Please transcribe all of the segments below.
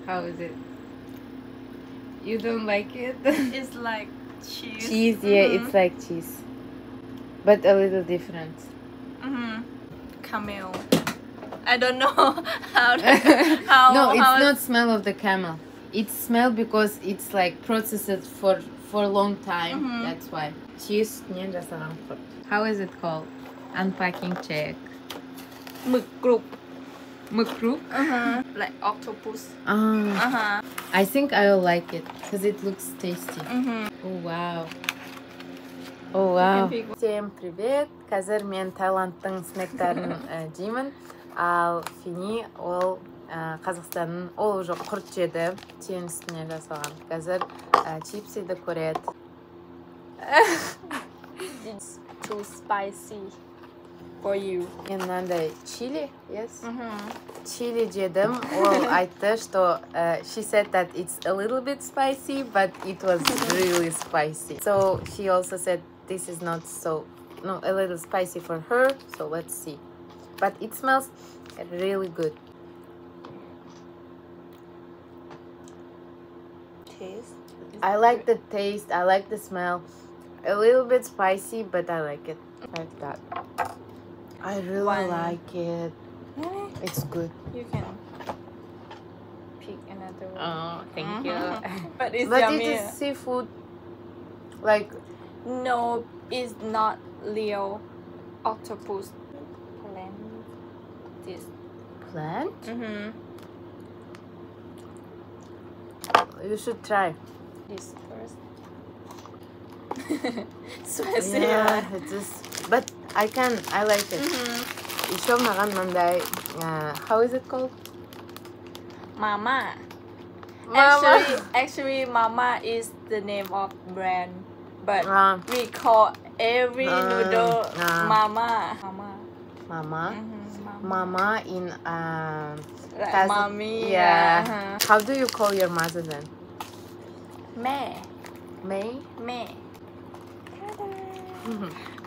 How is it? You don't like it? It's like cheese. Cheese, yeah, it's like cheese, but a little different. Camel. I don't know how. No, it's not smell of the camel. It's smell because it's like processed for a long time. That's why. Cheese. How is it called? Unpacking check. หมึกกรุบ Makruk? like octopus. I think I will like it because it looks tasty. Oh wow. Oh wow. Всем привет. Қазір мен Таиландтың снектарын жеймін. Ал Фини ол Қазақстанның ол уже құрт жеді. Тен үстіне жасалған. Қазір чипсиді көреді. It's too spicy for you. Мен мынандай чили, yes? Chili жедім. Ол айтты, что she said that it's a little bit spicy, but it was really spicy. So she also said this is not so, no, a little spicy for her. So let's see. But it smells really good. Taste. I like the taste. I like the smell. A little bit spicy, but I like it like that. I really like it. Really? It's good. You can pick another one. Oh, thank you. But it's But yummy. it is seafood. Like, No, it's not real octopus. Plant this. plant? You should try. This first. Spicy. Yeah, it is. But I like it. Еще маған мындай, how is it called? Mama. Mama. Actually, Mama is the name of brand, but we call every noodle Mama. Mama. Mama. Mama in Like mommy. Yeah. How do you call your mother then? Mẹ. May? Mẹ.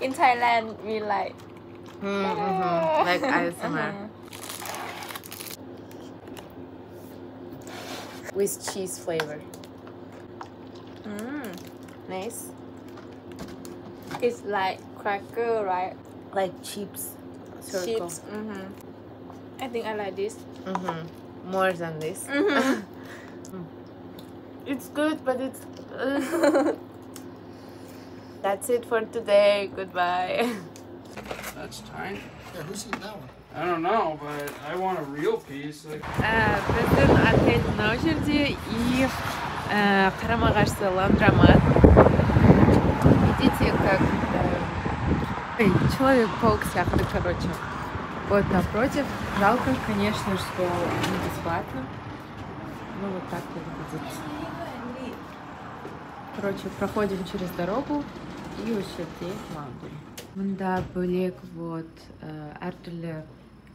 In Thailand, we like. Like ASMR. With cheese flavor. Nice. It's like cracker, right? Like chips. Circle. Chips. I think I like this. More than this. It's good, but it's... That's it for today. Goodbye. That's tiny. Yeah, who's eating that one? I don't know, but I want a real piece. Like, Біздің отель мынау жерде и қарама-қарсы ландромат. Видите, как Человек-паук сияқты, короче. Вот напротив. Жалко, конечно, что не бесплатно. Ну вот так выглядит. Короче, проходим через дорогу и вообще ландри. Мында бөлек вот әртүрлі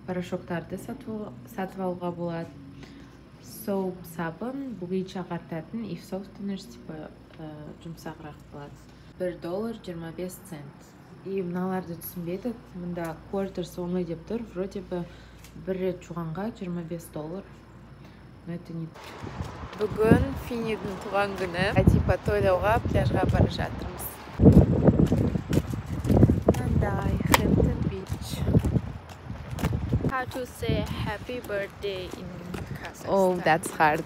порошоктарды сатып алуға болады. Соуп сабын, бугайча ағартатын, и софтенер типа жұмсағырақ болады. $1.25. И мыналарды түсінбедік. Мында quarters only деп тұр. Вроде бы бір рет жуғанға $25. Но это не... Бүгін Финидің туған күні. Типа тойлауға пляжға бара жатырмыз. Мындай Hampton Beach. How to say happy birthday in Kazakhstan? Oh, that's hard.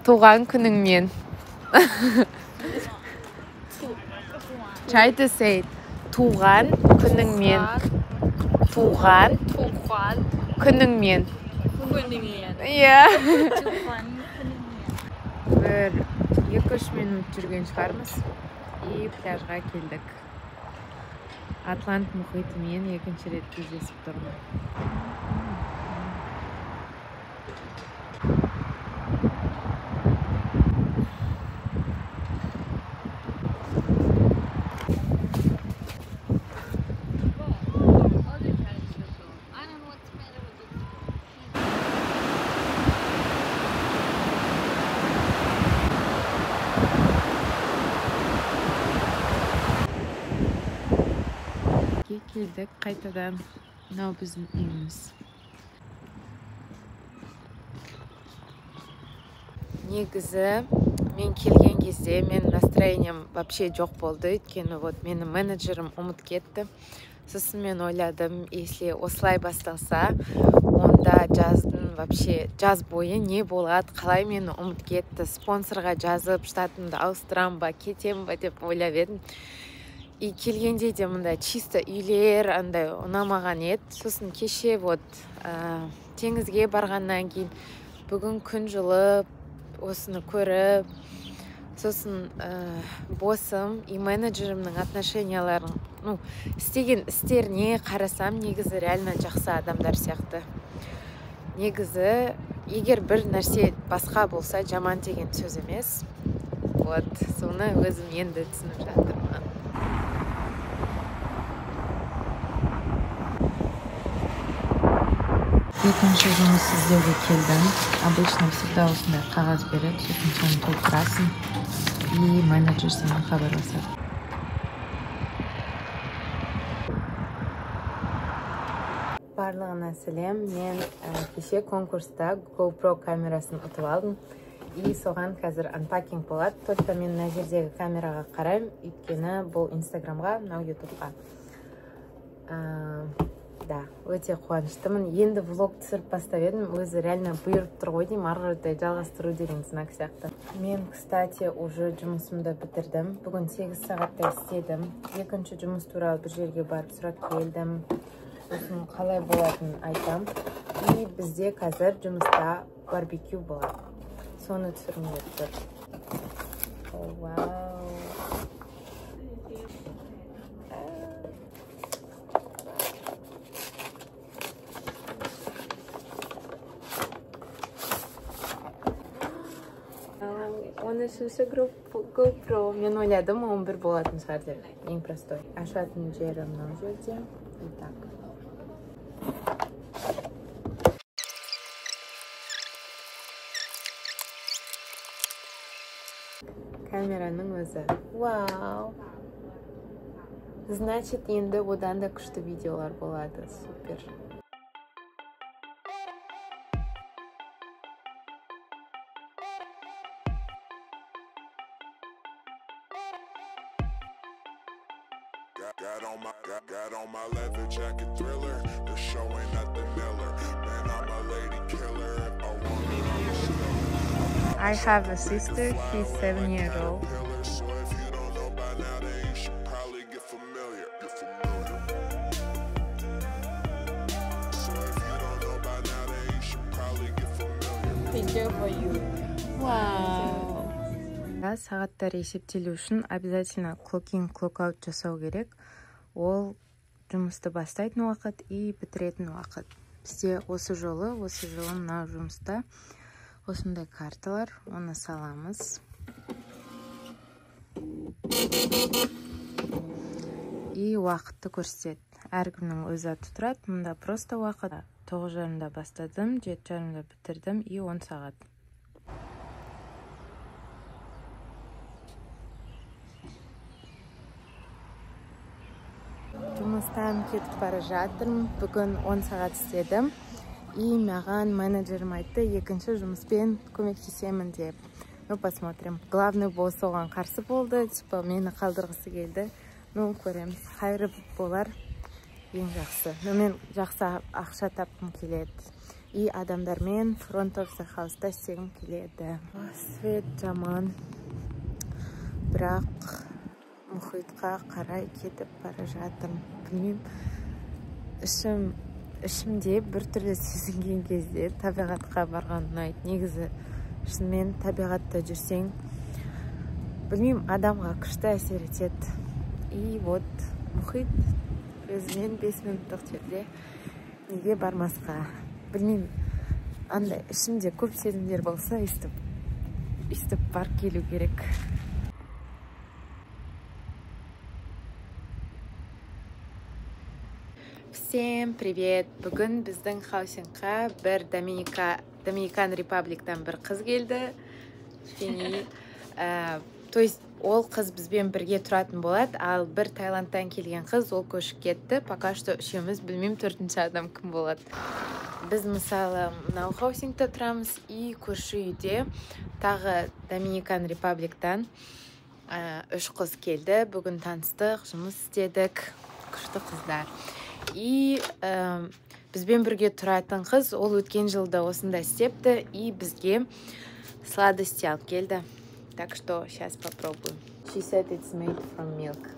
Туған күніңмен. Try to say it. Туған күніңмен. Туған күніңмен. Yeah. Бір 2-3 минут жүрген шығармыз. И пляжға келдік. Атлант мұхитымен екінші рет кездесіп тұрмын. Келдік қайтадан. Мынау біздің үйіміз. негізі мен келген кезде мен настроением вообще жоқ болды, өйткені вот менің менеджерім ұмыт кетті. Сосын мен ойладым, если осылай басталса, онда вообще жаз бойы не болады, қалай мені ұмыт кетті, спонсорға жазып штатымды ауыстырам ба, кетем ба деп ойлап едім. И келгенде де мында чисто үйлер андай ұнамаған еді. Сосын кеше вот теңізге барғаннан кейін бүгін күн жылып, осыны көріп, сосын босым и менеджерімнің отношенияларын, істеген істеріне қарасам, негізі реально жақсы адамдар сияқты. Негізі, егер бір нәрсе басқа болса, жаман деген сөз емес. Вот, соны өзім енді түсініп жатырмын. Екінші жұмыс іздеуге келдім. Обычно всегда осындай қағаз береді, сосын соны толтырасың и менеджер саған хабарласады. Барлығына сәлем. Мен кеше конкурста GoPro камерасын ұтып алдым. И соған қазір unpacking болады. Только мен мына жердегі камераға қараймын, өйткені бұл Инстаграмға, мынау ютубқа. Да, өте қуаныштымын. Енді влог түсіріп бастап едім, өзі реально бұйырып тұр ғой деймін, ары қарай жалғастыру деген знак сияқты. Мен, кстати, уже жұмысымды бітірдім. Бүгін 8 сағаттай істедім. Екінші жұмыс туралы бір жерге барып сұрап келдім. Сосын қалай болатынын айтам. И бізде қазір жұмыста барбекю болады. Соны түсірмей тұр. Вау. Оны үшінші GoPro. Мен ойладым, 11 болатын шығар деп. Ең простой. Ашатын жері мынау жерде. И так. Камераның өзі. Вау! Значит, енді одан да күшті видеолар болады. Супер. Got on my leather jacket Thriller. They're showing at the Miller. Man, I'm a lady killer. I want it. I have a sister. She's 7 years old. So if you don't know by now, then you should probably get familiar. So if you don't know by now, then you should probably get familiar. Picture for you. Wow. Сағаттар есептелу үшін обязательно clock-in, clock-out жасау керек. Ол жұмысты бастайтын уақыт и бітіретін уақыт. Бізде осы жолы мынау жұмыста осындай карталар, оны саламыз. И уақытты көрсетеді. Әркімнің өзі аты тұрады. Мұнда просто уақыт. 9:30-да бастадым, 7:30-да бітірдім и 10 сағат. Жұмыстан кетіп бара жатырмын. Бүгін 10 сағат істедім. И маған менеджерім айтты, екінші жұмыспен көмектесемін деп. Посмотрим. Главный босс оған қарсы болды. Мені қалдырғысы келді. Көреміз. Қайры болар. Ең жақсы. Мен жақсы ақша тапқым келеді. И адамдармен фронт офис хауста істегім келеді. Свет жаман. Бірақ мұхитқа қарай кетіп бара жатырмын. Білмеймін, ішімде бір түрлі сезінген кезде табиғатқа барған ұнайды. Негізі шынымен табиғатта жүрсең, білмеймін, адамға күшті әсер етеді. И вот мұхит өзінен 5 минуттық жерде, неге бармасқа. Білмеймін, андай ішімде көп сезімдер болса, өйстіп бар келу керек. Всем привет! Бүгін біздің хаусингқа бір Доминикан Репабликтан бір қыз келді. То есть ол қыз бізбен бірге тұратын болады, ал бір Таиландтан келген қыз ол көшіп кетті. Пока что үшеуміз білмеймін, 4-ші адам кім болады. біз мысалы мынау хаусингта тұрамыз, и көрші үйде тағы Доминикан Репабликтан 3 қыз келді. Бүгін таныстық, жұмыс істедік, күшті қыздар. И бізбен бірге тұратын қыз, ол өткен жылда осында істепті, и бізге сладости алып келді. Так что сейчас попробуем. She said it's made from milk.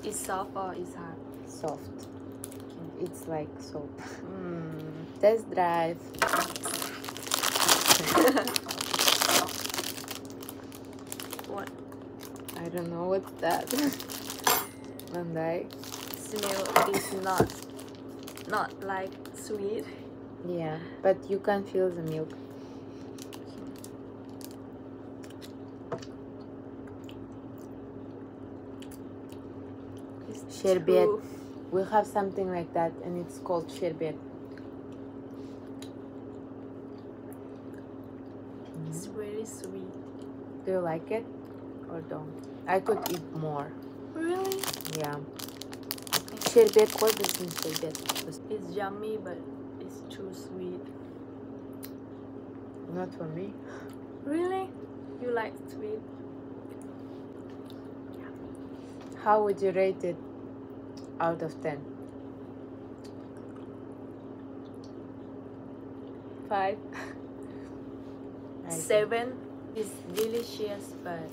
It's soft or it's hard? Soft. It's like soap. Test drive. What? I don't know what's that. Monday. Smell is not like sweet. Yeah, but you can feel the milk. It's Sherbet. too- We have something like that, and it's called sherbet. It's very sweet. Do you like it or don't? I could eat more. Really? Yeah. Sherbet koy bizim sherbet. It's yummy, but it's too sweet. Not for me. Really? You like sweet? How would you rate it out of 10? 5. I think. 7. It's delicious, but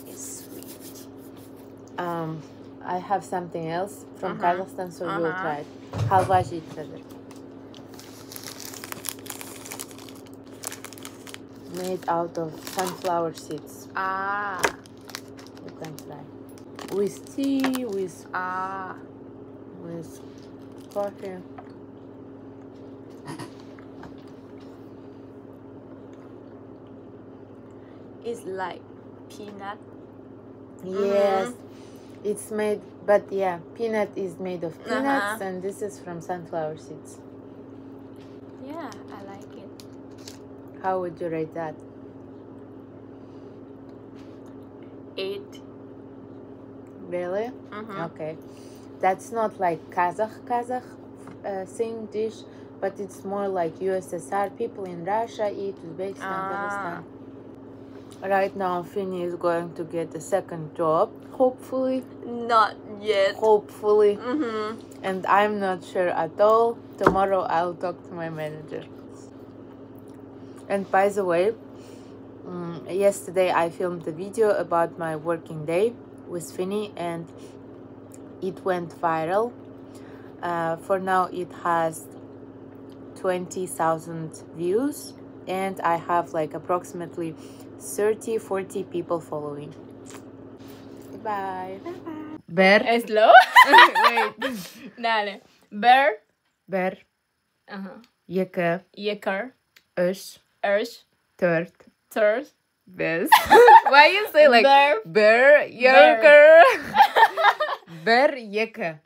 it's sweet. I have something else from Uh-huh. Kazakhstan, so you'll Uh-huh. try it. Halva jitsadır. Made out of sunflower seeds. You can try. With tea, with coffee. It's like peanut. Yes, it's made, but yeah, peanut is made of peanuts, Uh-huh. and this is from sunflower seeds. Yeah, I like it. How would you rate that? 8. Really? Okay, that's not like Kazakh thing dish, but it's more like USSR. People in Russia eat, Uzbekistan, Kazakhstan. Right now, Finny is going to get a second job, hopefully. Not yet. Hopefully. Mm-hmm. And I'm not sure at all. Tomorrow I'll talk to my manager. And by the way, yesterday I filmed a video about my working day with Finny, and it went viral. For now it has 20,000 views, and I have like approximately 30-40 people following. Bye. Ber. Slow. Wait. Dale. Bear. Ber. Yeke. Yeker. Üç. Ursh. Dört. Third. Beş. Why you say like Bear. Ber. Yeke. Ber. Yeke.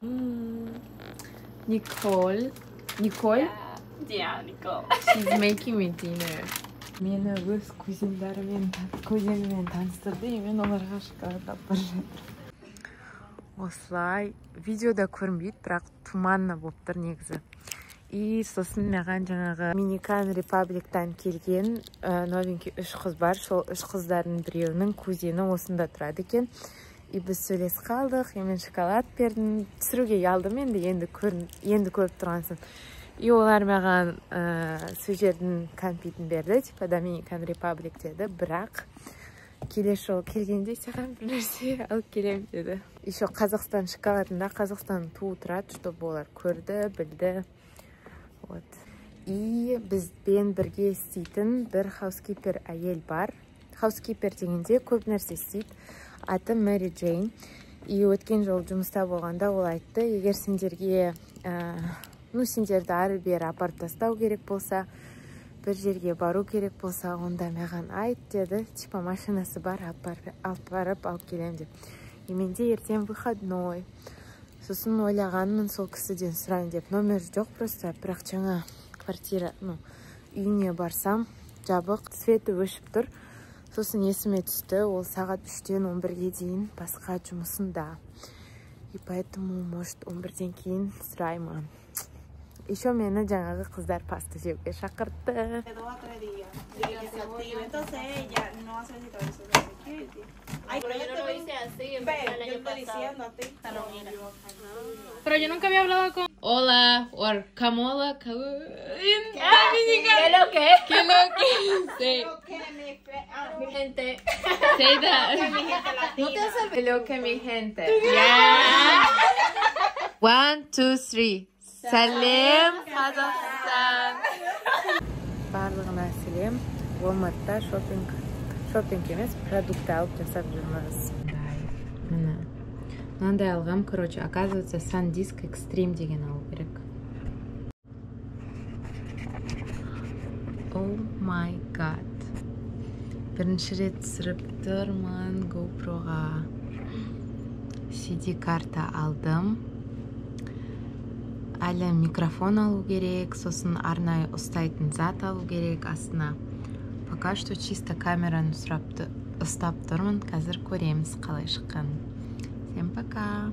Nicole. Nicole? Yeah, Nicole. She's making me dinner. Meni өз көземмен таныстырды, и мен оларға шоколад алып бара жатырмын. Осылай видеода көрінбейді, бірақ туманно болып тұр негізі. И сосын маған жаңағы Доминикан Репабликтан келген новенький 3 қыз бар. Сол 3 қыздардың біреуінің кузені осында тұрады екен. И біз сөйлесіп қалдық, мен шоколад бердім. Түсіруге ұялдым енді көріп тұрғансың. И олар маған сол жердің кәмпитін берді, типа Доминикан Репаблик деді, бірақ келесі жолы келгенде саған бір нәрсе алып келем деді. Еще Қазақстан шоколадында Қазақстан туы тұрады, чтобы олар көрді, білді. Вот. И бізбен бірге істейтін бір хаускипер әйел бар. Хаускипер дегенде көп нәрсе істейді. Аты Мэри Джейн. И өткен жолы жұмыста болғанда ол айтты, егер сендерге сендерді ары-бері апарып тастау керек болса, бір жерге бару керек болса, онда маған айт деді. Типа машинасы бар, алып келем деп. И менде ертең выходной. Сосын ойлағанмын сол кісіден сұрайын деп. Номер жоқ просто, бірақ жаңа квартира, үйіне барсам, жабық, светі өшіп тұр. Сосын есіме түсті, ол сағат 3-тен 11-ге дейін басқа жұмысында. И поэтому, может, 11-ден кейін сұраймын. еще мені жаңағы қыздар паста жеуге шақыртты. Entonces ella no ha solicitado el Social Security. Ay, pero yo no lo hice así. Yo estoy diciendo a ti. Pero yo nunca había hablado con... Hola, o Camola, ¿Qué lo que? ¿Qué lo que? Say, Mi gente. say that. No te hace Lo que mi gente. Yeah. 1, 2, 3. Салем, Қазақстан. Барлығына сәлем. Омарта шопинг емес, продукт алып жасап жүрміз. Міне. Мынандай алғам, короче, оказывается, SanDisk Extreme деген алу керек. Oh my god. Бірінші рет түсіріп тұрмын GoProға. CD карта алдым. Әлі микрофон алу керек, сосын арнайы ұстайтын зат алу керек астына. Пока что чисто камераны ұстап тұрмын, қазір көреміз қалай шыққан. Всем пока!